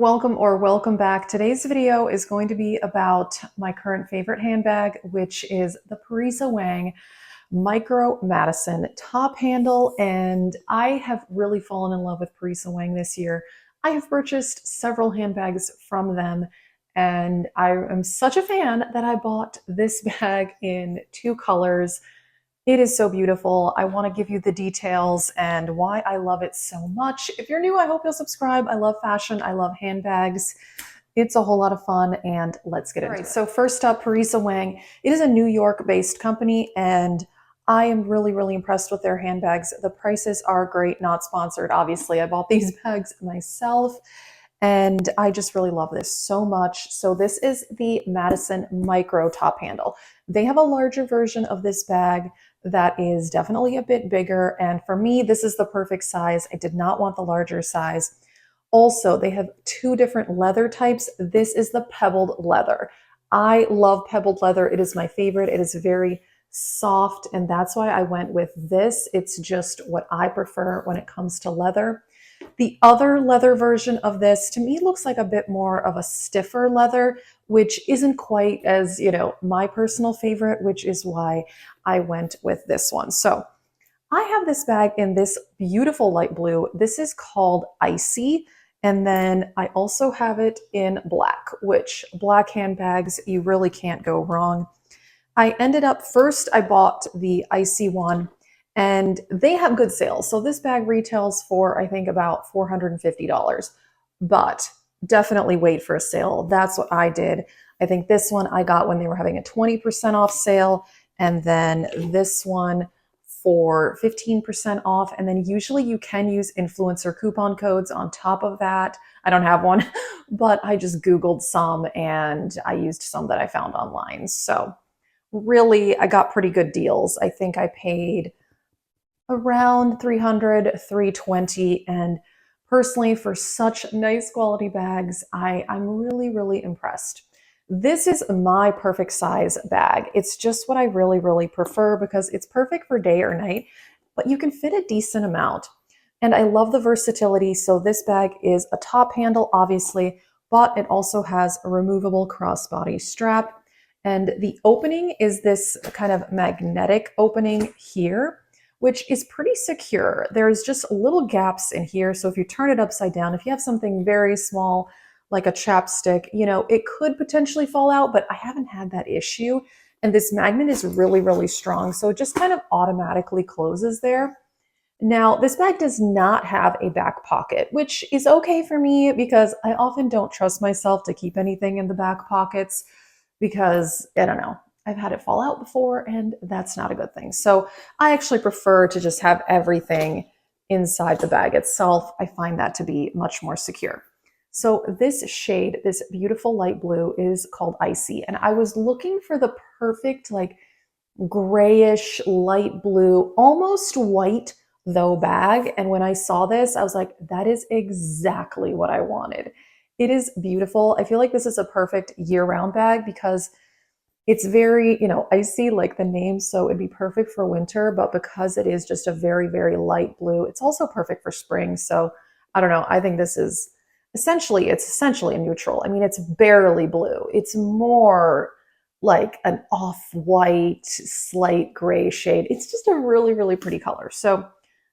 Welcome back. Today's video is going to be about my current favorite handbag, which is the Parisa Wang Micro Madison top handle. And I have really fallen in love with Parisa Wang this year. I have purchased several handbags from them, and I am such a fan that I bought this bag in two colors. It is so beautiful. I want to give you the details and why I love it so much. If you're new, I hope you'll subscribe. I love fashion. I love handbags. It's a whole lot of fun, and let's get into it. So first up, Parisa Wang. It is a New York-based company, and I am really impressed with their handbags. The prices are great, not sponsored. Obviously, I bought these bags myself, and I just really love this so much. So this is the Madison Micro Top Handle. They have a larger version of this bag that is definitely a bit bigger. And for me, this is the perfect size. I did not want the larger size. Also, they have two different leather types. This is the pebbled leather. I love pebbled leather. It is my favorite. It is very soft, and that's why I went with this. It's just what I prefer when it comes to leather. The other leather version of this to me looks like a bit more of a stiffer leather, which isn't quite as, my personal favorite, which is why I went with this one. So I have this bag in this beautiful light blue. This is called Icy. And then I also have it in black, which black handbags, you really can't go wrong. I ended up first, I bought the Icy one, and they have good sales. So this bag retails for, I think, about $450, but definitely wait for a sale. That's what I did. I think this one I got when they were having a 20% off sale, and then this one for 15% off. And then usually you can use influencer coupon codes on top of that. I don't have one, but I just Googled some and I used some that I found online. So really, I got pretty good deals. I think I paid around 300, 320, and personally, for such nice quality bags, I'm really impressed. This is my perfect size bag. It's just what I really prefer because it's perfect for day or night, but you can fit a decent amount. And I love the versatility. So this bag is a top handle, obviously, but it also has a removable crossbody strap. And the opening is this kind of magnetic opening here, which is pretty secure. There's just little gaps in here. So if you turn it upside down, if you have something very small, like a chapstick, it could potentially fall out, but I haven't had that issue. And this magnet is really strong. So it just kind of automatically closes there. Now, this bag does not have a back pocket, which is okay for me because I often don't trust myself to keep anything in the back pockets because, I don't know, I've had it fall out before and that's not a good thing. So I actually prefer to just have everything inside the bag itself. I find that to be much more secure. So this shade, this beautiful light blue, is called Icy. And I was looking for the perfect, like, grayish light blue, almost white though bag. And when I saw this, I was like, that is exactly what I wanted. It is beautiful. I feel like this is a perfect year-round bag because it's very, icy like the name, so it'd be perfect for winter, but because it is just a very light blue, it's also perfect for spring. So I don't know. I think this is it's essentially a neutral. I mean, it's barely blue. It's more like an off-white, slight gray shade. It's just a really pretty color. So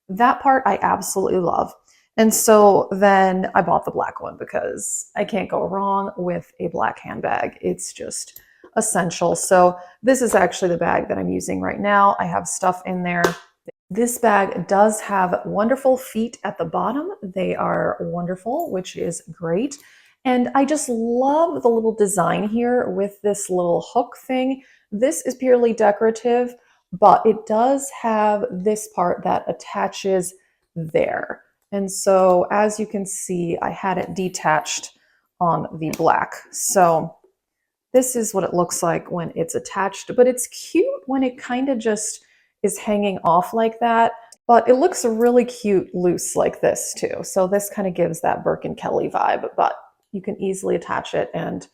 that part I absolutely love. And so then I bought the black one because I can't go wrong with a black handbag. It's just essential. So this is actually the bag that I'm using right now. I have stuff in there. This bag does have wonderful feet at the bottom. They are wonderful, which is great. And I just love the little design here with this little hook thing. This is purely decorative, but it does have this part that attaches there. And so as you can see, I had it detached on the black. So this is what it looks like when it's attached, but it's cute when it kind of just is hanging off like that. But it looks really cute loose like this too. So this kind of gives that Birkin Kelly vibe, but you can easily attach it and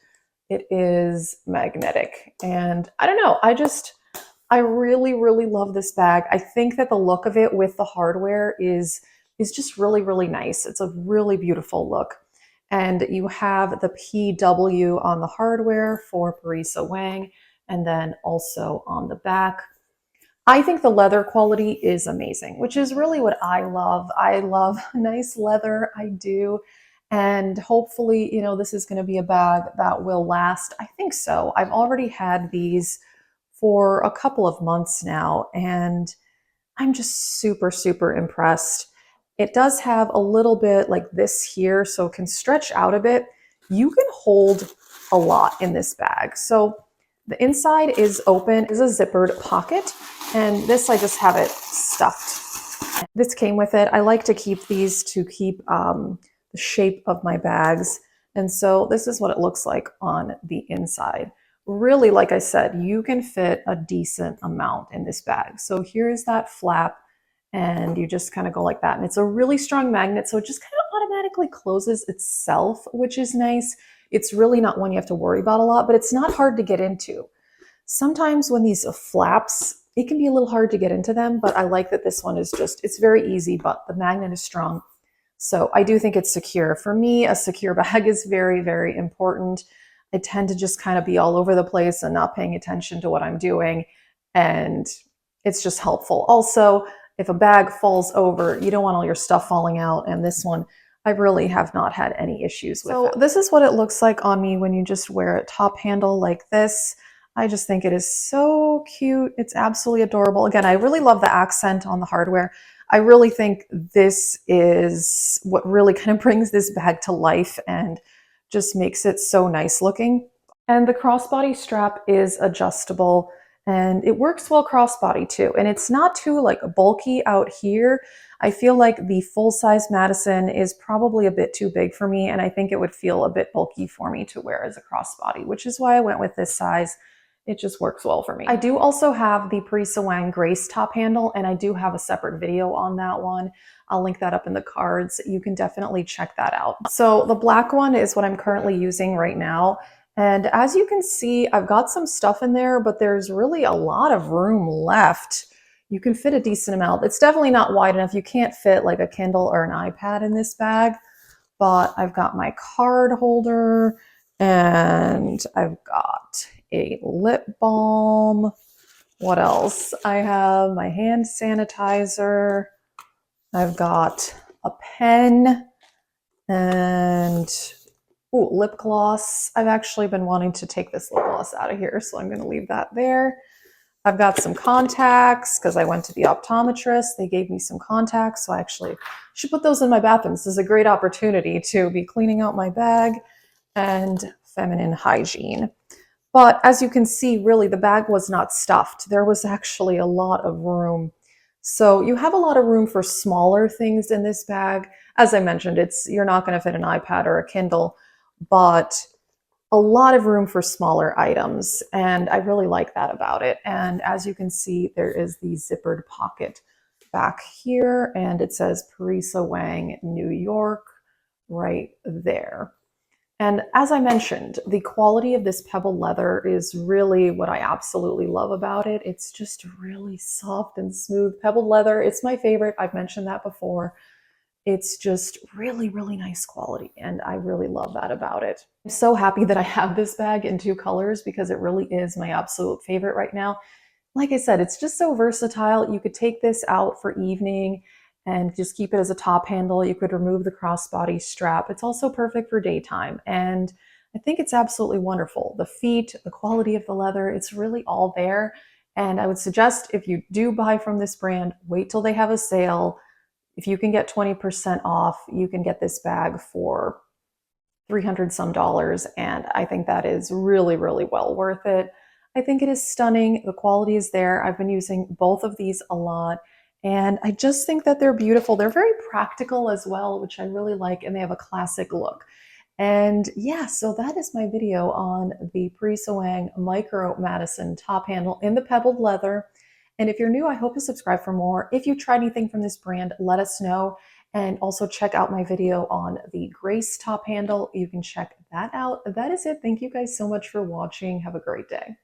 it is magnetic. And I don't know, I really love this bag. I think that the look of it with the hardware is just really nice. It's a really beautiful look. And you have the PW on the hardware for Parisa Wang, and then also on the back. I think the leather quality is amazing, which is really what I love. I love nice leather, I do. And hopefully, this is going to be a bag that will last. I think so. I've already had these for a couple of months now, and I'm just super, super impressed. It does have a little bit like this here, so it can stretch out a bit. You can hold a lot in this bag. So the inside is open, is a zippered pocket, and this I just have it stuffed. This came with it. I like to keep these to keep the shape of my bags. And so this is what it looks like on the inside. Really, like I said, you can fit a decent amount in this bag. So here's that flap, and you just kind of go like that. And it's a really strong magnet, so it just kind of automatically closes itself, which is nice. It's really not one you have to worry about a lot, but it's not hard to get into. Sometimes when these flaps, it can be a little hard to get into them, but I like that this one is just, it's very easy, but the magnet is strong. So I do think it's secure. For me, a secure bag is very, very important. I tend to just kind of be all over the place and not paying attention to what I'm doing. And it's just helpful. Also, if a bag falls over, you don't want all your stuff falling out. And this one, I really have not had any issues with. So this is what it looks like on me when you just wear a top handle like this. I just think it is so cute. It's absolutely adorable. Again, I really love the accent on the hardware. I really think this is what really kind of brings this bag to life and just makes it so nice looking. And the crossbody strap is adjustable and it works well crossbody too. And it's not too like bulky out here. I feel like the full-size Madison is probably a bit too big for me, and I think it would feel a bit bulky for me to wear as a crossbody, which is why I went with this size. It just works well for me. I do also have the Parisa Wang Grace top handle, and I do have a separate video on that one. I'll link that up in the cards. You can definitely check that out. So the black one is what I'm currently using right now. And as you can see, I've got some stuff in there, but there's really a lot of room left. You can fit a decent amount. It's definitely not wide enough. You can't fit like a Kindle or an iPad in this bag, but I've got my card holder and I've got a lip balm. What else? I have my hand sanitizer. I've got a pen and lip gloss. I've actually been wanting to take this lip gloss out of here, so I'm going to leave that there. I've got some contacts because I went to the optometrist. They gave me some contacts, so I actually should put those in my bathroom. This is a great opportunity to be cleaning out my bag, and feminine hygiene. But as you can see, really, the bag was not stuffed. There was actually a lot of room. So you have a lot of room for smaller things in this bag. As I mentioned, you're not going to fit an iPad or a Kindle, but a lot of room for smaller items. And I really like that about it. And as you can see, there is the zippered pocket back here, and it says Parisa Wang, New York, right there. And as I mentioned, the quality of this pebble leather is really what I absolutely love about it. It's just really soft and smooth. Pebbled leather, it's my favorite. I've mentioned that before. It's just really, really nice quality, and I really love that about it. I'm so happy that I have this bag in 2 colors because it really is my absolute favorite right now. Like I said, it's just so versatile. You could take this out for evening and just keep it as a top handle. You could remove the crossbody strap. It's also perfect for daytime. And I think it's absolutely wonderful. The feet, the quality of the leather, it's really all there. And I would suggest if you do buy from this brand, wait till they have a sale. If you can get 20% off, you can get this bag for $300 some. And I think that is really, really well worth it. I think it is stunning. The quality is there. I've been using both of these a lot. And I just think that they're beautiful. They're very practical as well, which I really like, and they have a classic look. And yeah, so that is my video on the Parisa Wang Micro Madison top handle in the pebbled leather. And if you're new, I hope you subscribe for more. If you try anything from this brand, let us know. And also check out my video on the Grace top handle. You can check that out. That is it. Thank you guys so much for watching. Have a great day.